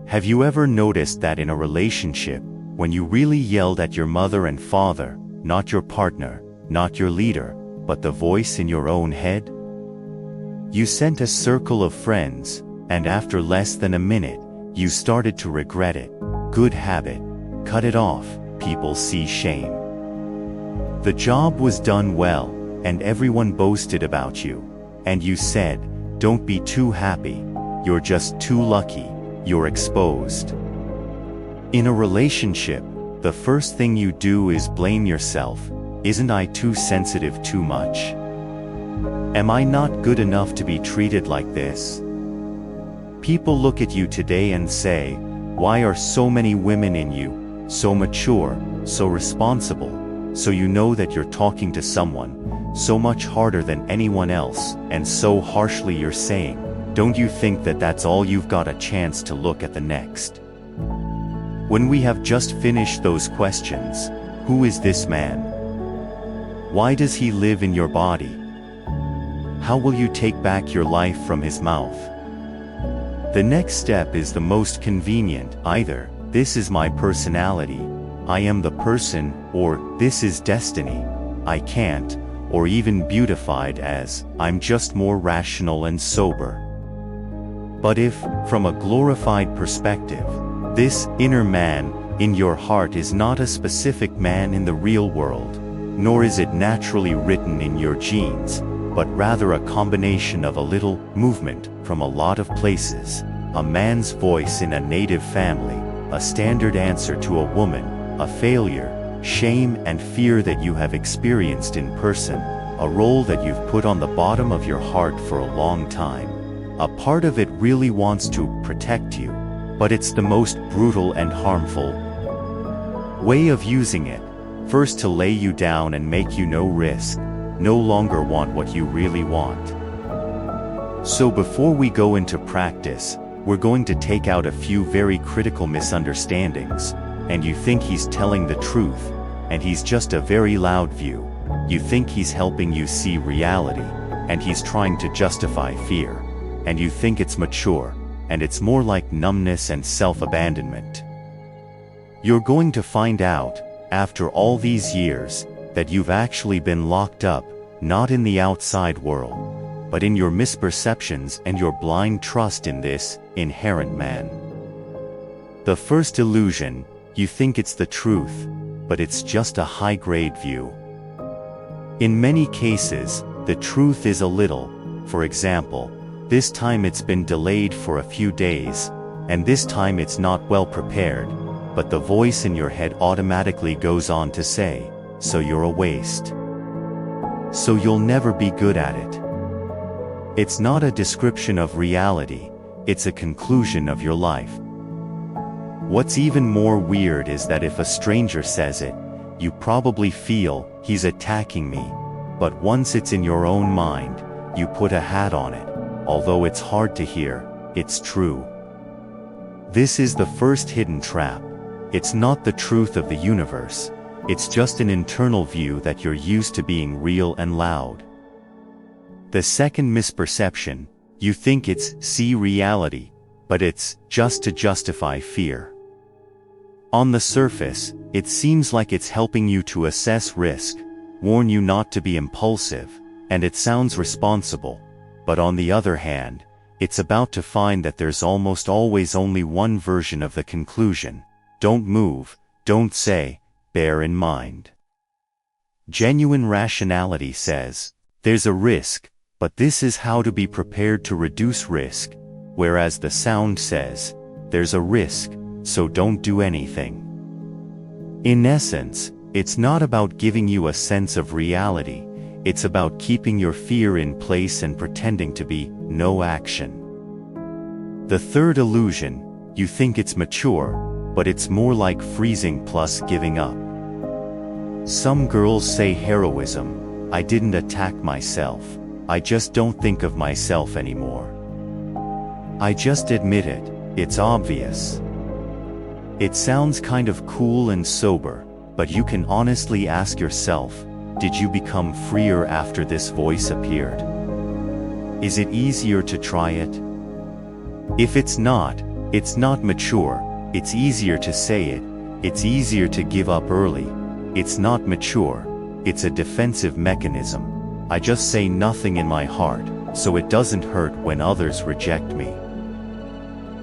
Have you ever noticed that in a relationship, when you really yelled at your mother and father, not your partner, not your leader, but the voice in your own head? You sent a circle of friends, and after less than a minute, you started to regret it. Good habit. Cut it off. People see shame. The job was done well, and everyone boasted about you. And you said, don't be too happy. You're just too lucky. You're exposed. In a relationship, the first thing you do is blame yourself. Isn't I too sensitive too much? Am I not good enough to be treated like this? People look at you today and say, why are so many women in you, so mature, so responsible, so you know that you're talking to someone, so much harder than anyone else, and so harshly you're saying, don't you think that that's all you've got a chance to look at the next? When we have just finished those questions, who is this man? Why does he live in your body? How will you take back your life from his mouth? The next step is the most convenient. Either, this is my personality, I am the person, or this is destiny, I can't, or even beautified as, I'm just more rational and sober. But if, from a glorified perspective, this inner man in your heart is not a specific man in the real world, nor is it naturally written in your genes, but rather a combination of a little movement from a lot of places, a man's voice in a native family, a standard answer to a woman, a failure, shame and fear that you have experienced in person, a role that you've put on the bottom of your heart for a long time. A part of it really wants to protect you, but it's the most brutal and harmful way of using it. First to lay you down and make you no risk, no longer want what you really want. So before we go into practice, we're going to take out a few very critical misunderstandings, and you think he's telling the truth, and he's just a very loud view. You think he's helping you see reality, and he's trying to justify fear. And you think it's mature, and it's more like numbness and self-abandonment. You're going to find out, after all these years, that you've actually been locked up, not in the outside world, but in your misperceptions and your blind trust in this inherent man. The first illusion, you think it's the truth, but it's just a high-grade view. In many cases, the truth is a little, for example, this time it's been delayed for a few days, and this time it's not well prepared, but the voice in your head automatically goes on to say, so you're a waste. So you'll never be good at it. It's not a description of reality, it's a conclusion of your life. What's even more weird is that if a stranger says it, you probably feel, he's attacking me, but once it's in your own mind, you put a hat on it. Although it's hard to hear, it's true. This is the first hidden trap. It's not the truth of the universe. It's just an internal view that you're used to being real and loud. The second misperception, you think it's see reality, but it's just to justify fear. On the surface, it seems like it's helping you to assess risk, warn you not to be impulsive, and it sounds responsible. But on the other hand, it's about to find that there's almost always only one version of the conclusion. Don't move, don't say, bear in mind. Genuine rationality says, there's a risk, but this is how to be prepared to reduce risk, whereas the sound says, there's a risk, so don't do anything. In essence, it's not about giving you a sense of reality. It's about keeping your fear in place and pretending to be no action. The third illusion, you think it's mature, but it's more like freezing plus giving up. Some girls say heroism, I didn't attack myself, I just don't think of myself anymore. I just admit it, it's obvious. It sounds kind of cool and sober, but you can honestly ask yourself, did you become freer after this voice appeared? Is it easier to try it? If it's not mature. It's easier to say it. It's easier to give up early. It's not mature. It's a defensive mechanism. I just say nothing in my heart, so it doesn't hurt when others reject me.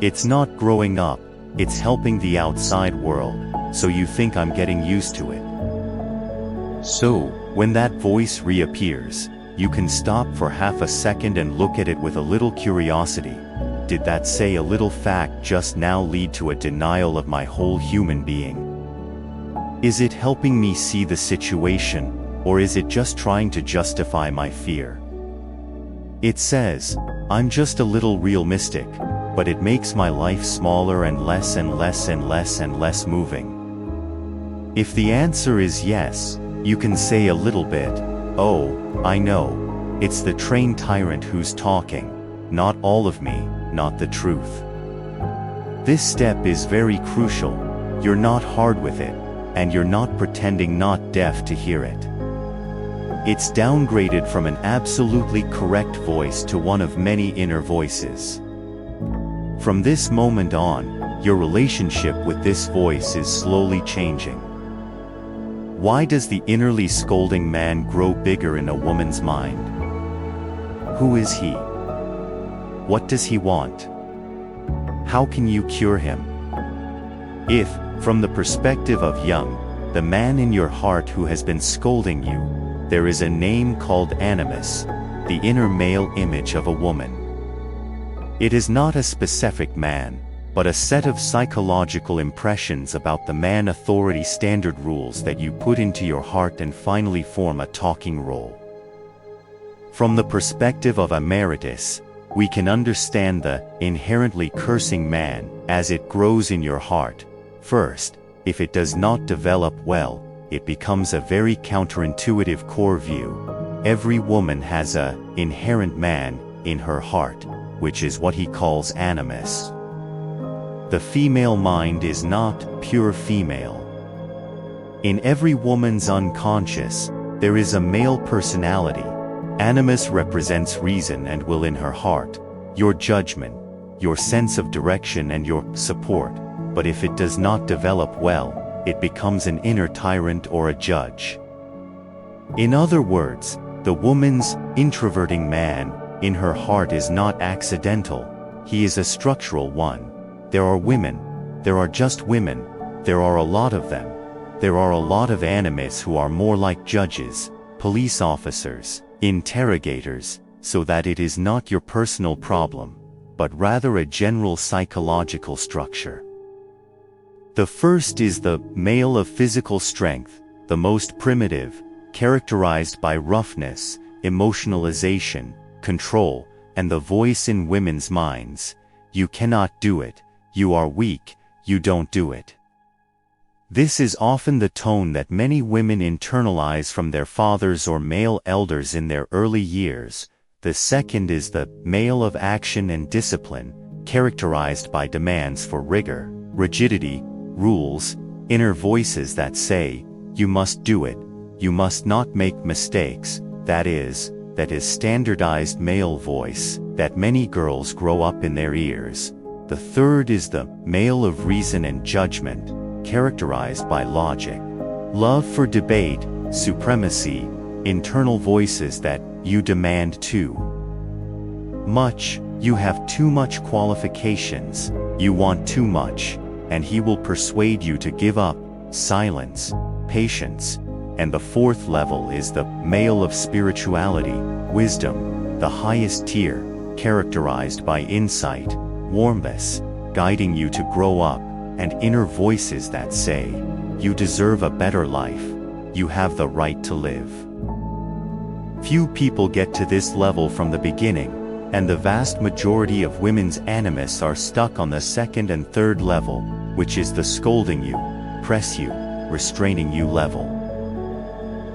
It's not growing up. It's helping the outside world, so you think I'm getting used to it. So, when that voice reappears, you can stop for half a second and look at it with a little curiosity. Did that say a little fact just now lead to a denial of my whole human being? Is it helping me see the situation, or is it just trying to justify my fear? It says, I'm just a little realistic, but it makes my life smaller and less and less and less and less moving. If the answer is yes, you can say a little bit, oh, I know, it's the trained tyrant who's talking, not all of me, not the truth. This step is very crucial. You're not hard with it, and you're not pretending not deaf to hear it. It's downgraded from an absolutely correct voice to one of many inner voices. From this moment on, your relationship with this voice is slowly changing. Why does the innerly scolding man grow bigger in a woman's mind? Who is he? What does he want? How can you cure him? If, from the perspective of Jung, the man in your heart who has been scolding you, there is a name called Animus, the inner male image of a woman. It is not a specific man, but a set of psychological impressions about the man authority standard rules that you put into your heart and finally form a talking role. From the perspective of Emeritus, we can understand the inherently cursing man as it grows in your heart. First, if it does not develop well, it becomes a very counterintuitive core view. Every woman has a inherent man in her heart, which is what he calls animus. The female mind is not pure female. In every woman's unconscious, there is a male personality. Animus represents reason and will in her heart, your judgment, your sense of direction and your support, but if it does not develop well, it becomes an inner tyrant or a judge. In other words, the woman's introverting man in her heart is not accidental, he is a structural one. There are women, there are just women, there are a lot of them. There are a lot of animus who are more like judges, police officers, interrogators, so that it is not your personal problem, but rather a general psychological structure. The first is the male of physical strength, the most primitive, characterized by roughness, emotionalization, control, and the voice in women's minds. You cannot do it. You are weak, you don't do it. This is often the tone that many women internalize from their fathers or male elders in their early years. The second is the male of action and discipline, characterized by demands for rigor, rigidity, rules, inner voices that say, you must do it, you must not make mistakes. That is standardized male voice that many girls grow up in their ears. The third is the male of reason and judgment, characterized by logic, love for debate, supremacy, internal voices that you demand too much, you have too much qualifications, you want too much, and he will persuade you to give up, silence, patience. And the fourth level is the male of spirituality, wisdom, the highest tier, characterized by insight, warmness, guiding you to grow up, and inner voices that say, you deserve a better life, you have the right to live. Few people get to this level from the beginning, and the vast majority of women's animus are stuck on the second and third level, which is the scolding you, press you, restraining you level.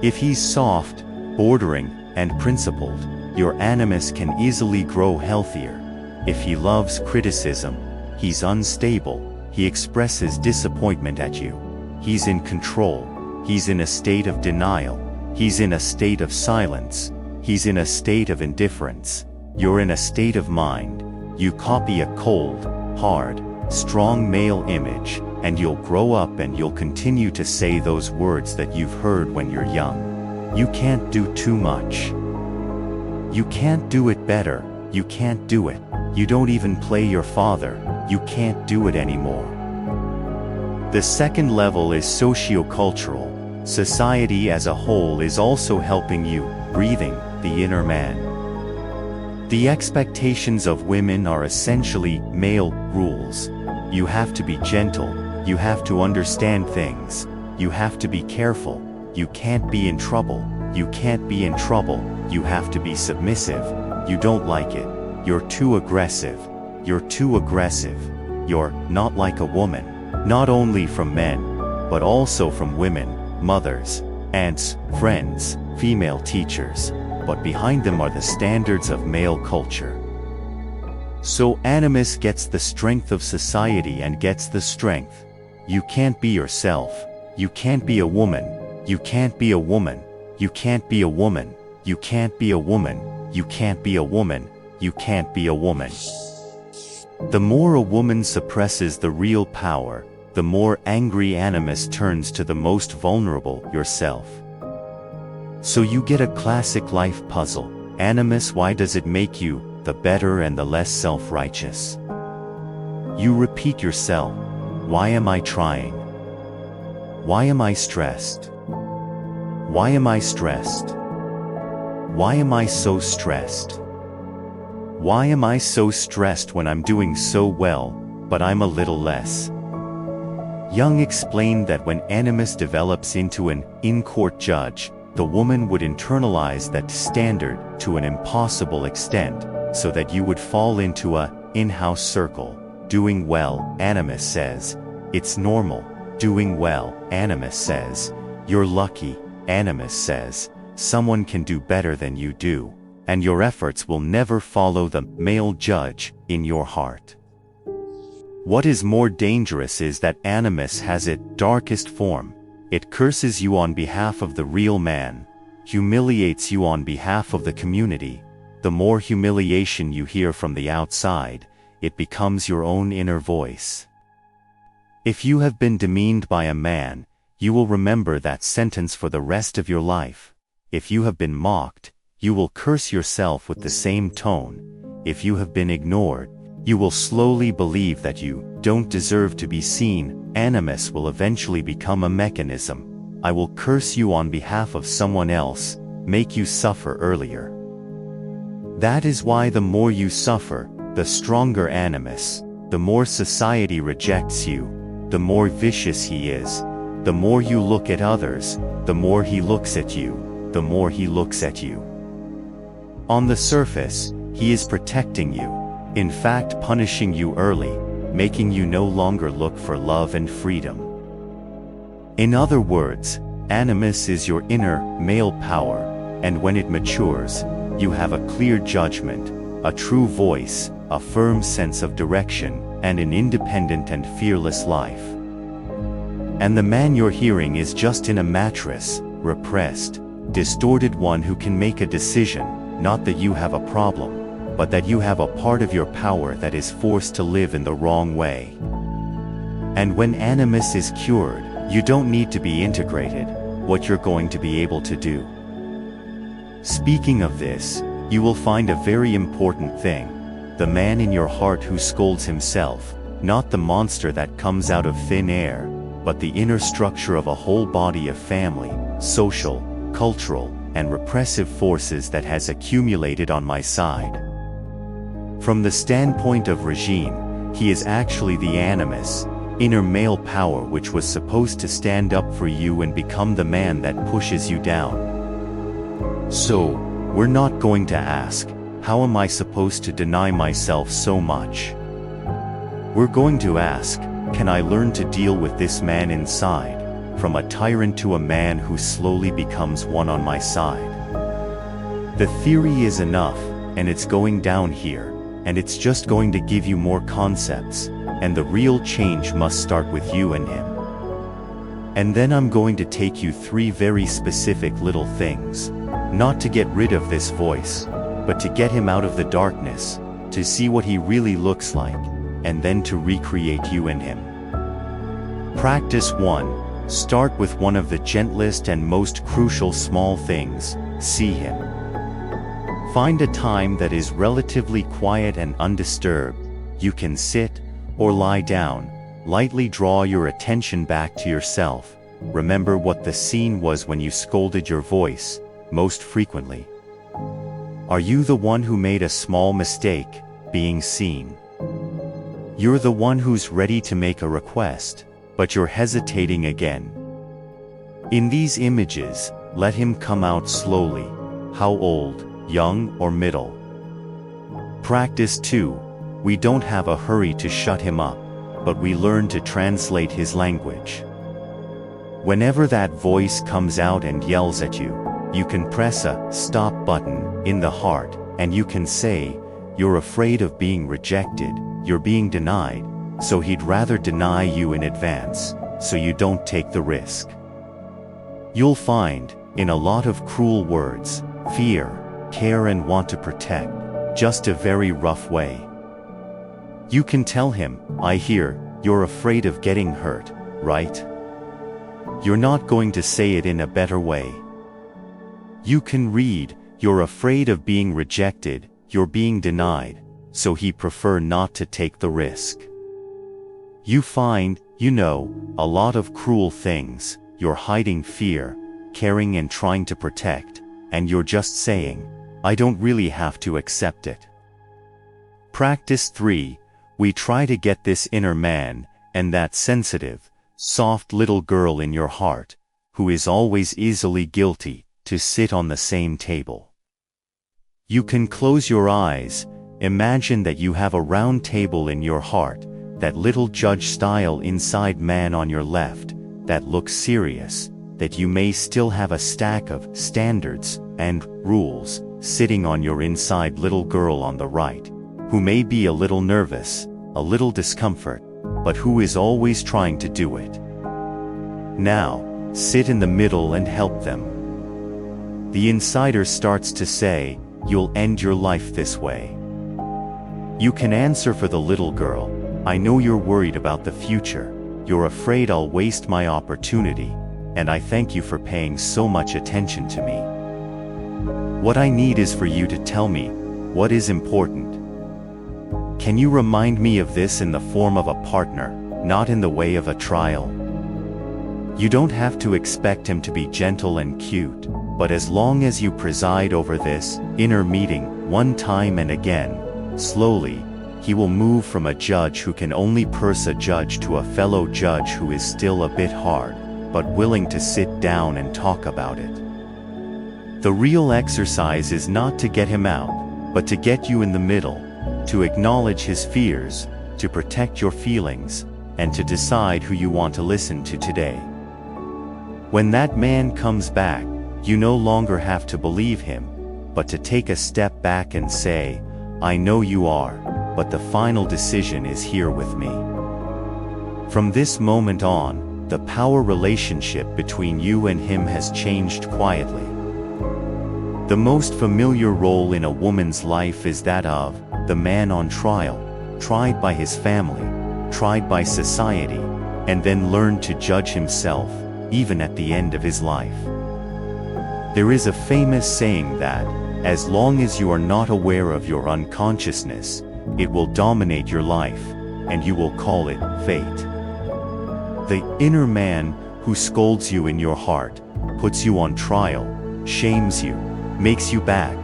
If he's soft, bordering, and principled, your animus can easily grow healthier. If he loves criticism, he's unstable, he expresses disappointment at you. He's in control, he's in a state of denial, he's in a state of silence, he's in a state of indifference. You're in a state of mind. You copy a cold, hard, strong male image, and you'll grow up and you'll continue to say those words that you've heard when you're young. You can't do too much. You can't do it better. You can't do it. You don't even play your father. You can't do it anymore. The second level is socio-cultural. Society as a whole is also helping you, breathing, the inner man. The expectations of women are essentially male rules. You have to be gentle, you have to understand things, you have to be careful, you can't be in trouble, you can't be in trouble, you have to be submissive, you don't like it, you're too aggressive, you're too aggressive, you're not like a woman. Not only from men, but also from women, mothers, aunts, friends, female teachers, but behind them are the standards of male culture. So Animus gets the strength of society and gets the strength. You can't be yourself. You can't be a woman. You can't be a woman. You can't be a woman. You can't be a woman. You can't be a woman. You can't be a woman. The more a woman suppresses the real power, the more angry Animus turns to the most vulnerable, yourself. So you get a classic life puzzle. Animus, why does it make you the better and the less self-righteous? You repeat yourself. Why am I trying? Why am I stressed? Why am I stressed? Why am I so stressed? Why am I so stressed when I'm doing so well, but I'm a little less? Jung explained that when Animus develops into an in-court judge, the woman would internalize that standard to an impossible extent, so that you would fall into a in-house circle. Doing well, Animus says, it's normal. Doing well, Animus says, you're lucky. Animus says, someone can do better than you do, and your efforts will never follow the male judge in your heart. What is more dangerous is that Animus has its darkest form. It curses you on behalf of the real man, humiliates you on behalf of the community. The more humiliation you hear from the outside, it becomes your own inner voice. If you have been demeaned by a man, you will remember that sentence for the rest of your life. If you have been mocked, you will curse yourself with the same tone. If you have been ignored, you will slowly believe that you don't deserve to be seen. Animus will eventually become a mechanism. I will curse you on behalf of someone else, make you suffer earlier. That is why the more you suffer, the stronger Animus. The more society rejects you, the more vicious he is. The more you look at others, the more he looks at you, the more he looks at you. On the surface, he is protecting you. In fact, punishing you early, making you no longer look for love and freedom. In other words, Animus is your inner, male power, and when it matures, you have a clear judgment, a true voice, a firm sense of direction, and an independent and fearless life. And the man you're hearing is just in a mattress, repressed, distorted one who can make a decision, not that you have a problem, but that you have a part of your power that is forced to live in the wrong way. And when Animus is cured, you don't need to be integrated, what you're going to be able to do. Speaking of this, you will find a very important thing. The man in your heart who scolds himself, not the monster that comes out of thin air, but the inner structure of a whole body of family, social, cultural, and repressive forces that has accumulated on my side. From the standpoint of regime, he is actually the Animus, inner male power which was supposed to stand up for you and become the man that pushes you down. So, we're not going to ask, how am I supposed to deny myself so much? We're going to ask, can I learn to deal with this man inside, from a tyrant to a man who slowly becomes one on my side? The theory is enough, and it's going down here, and it's just going to give you more concepts, and the real change must start with you and him. And then I'm going to take you 3 very specific little things. Not to get rid of this voice, but to get him out of the darkness, to see what he really looks like, and then to recreate you in him. Practice 1. Start with one of the gentlest and most crucial small things: see him. Find a time that is relatively quiet and undisturbed. You can sit or lie down. Lightly draw your attention back to yourself. Remember what the scene was when you scolded your voice most frequently. Are you the one who made a small mistake, being seen? You're the one who's ready to make a request, but you're hesitating again. In these images, let him come out slowly. How old, young or middle? Practice 2. We don't have a hurry to shut him up, but we learn to translate his language. Whenever that voice comes out and yells at you, you can press a stop button in the heart, and you can say, you're afraid of being rejected, you're being denied, so he'd rather deny you in advance, so you don't take the risk. You'll find, in a lot of cruel words, fear, care and want to protect, just a very rough way. You can tell him, I hear, you're afraid of getting hurt, right? You're not going to say it in a better way. You can read, you're afraid of being rejected, you're being denied, so he prefer not to take the risk. You find, a lot of cruel things, you're hiding fear, caring and trying to protect, and you're just saying, I don't really have to accept it. Practice 3. We try to get this inner man, and that sensitive, soft little girl in your heart, who is always easily guilty, to sit on the same table. You can close your eyes, imagine that you have a round table in your heart, that little judge-style inside man on your left, that looks serious, that you may still have a stack of standards and rules sitting on your inside little girl on the right, who may be a little nervous, a little discomfort, but who is always trying to do it. Now, sit in the middle and help them. The insider starts to say, you'll end your life this way. You can answer for the little girl, I know you're worried about the future, you're afraid I'll waste my opportunity, and I thank you for paying so much attention to me. What I need is for you to tell me what is important. Can you remind me of this in the form of a partner, not in the way of a trial? You don't have to expect him to be gentle and cute, but as long as you preside over this inner meeting one time and again, slowly, he will move from a judge who can only purse a judge to a fellow judge who is still a bit hard, but willing to sit down and talk about it. The real exercise is not to get him out, but to get you in the middle, to acknowledge his fears, to protect your feelings, and to decide who you want to listen to today. When that man comes back, you no longer have to believe him, but to take a step back and say, I know you are, but the final decision is here with me. From this moment on, the power relationship between you and him has changed quietly. The most familiar role in a woman's life is that of the man on trial, tried by his family, tried by society, and then learned to judge himself, even at the end of his life. There is a famous saying that, as long as you are not aware of your unconsciousness, it will dominate your life, and you will call it fate. The inner man who scolds you in your heart, puts you on trial, shames you, makes you back,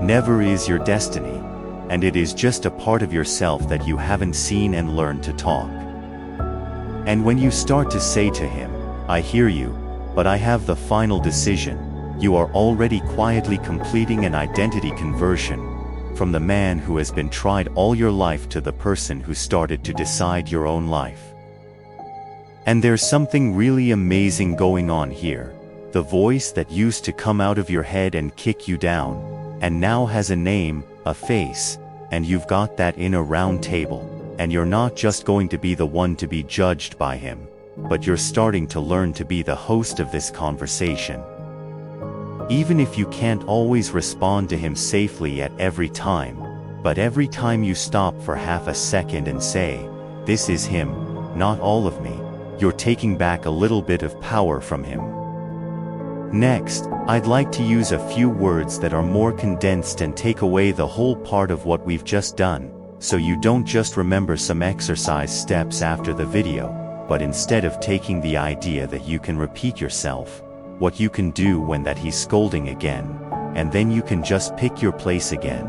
never is your destiny, and it is just a part of yourself that you haven't seen and learned to talk. And when you start to say to him, I hear you, but I have the final decision, you are already quietly completing an identity conversion from the man who has been tried all your life to the person who started to decide your own life. And there's something really amazing going on here. The voice that used to come out of your head and kick you down, and now has a name, a face, and you've got that inner round table, and you're not just going to be the one to be judged by him, but you're starting to learn to be the host of this conversation. Even if you can't always respond to him safely at every time, but every time you stop for half a second and say, "This is him, not all of me," you're taking back a little bit of power from him. Next, I'd like to use a few words that are more condensed and take away the whole part of what we've just done, so you don't just remember some exercise steps after the video, but instead of taking the idea that you can repeat yourself, what you can do when that he's scolding again, and then you can just pick your place again.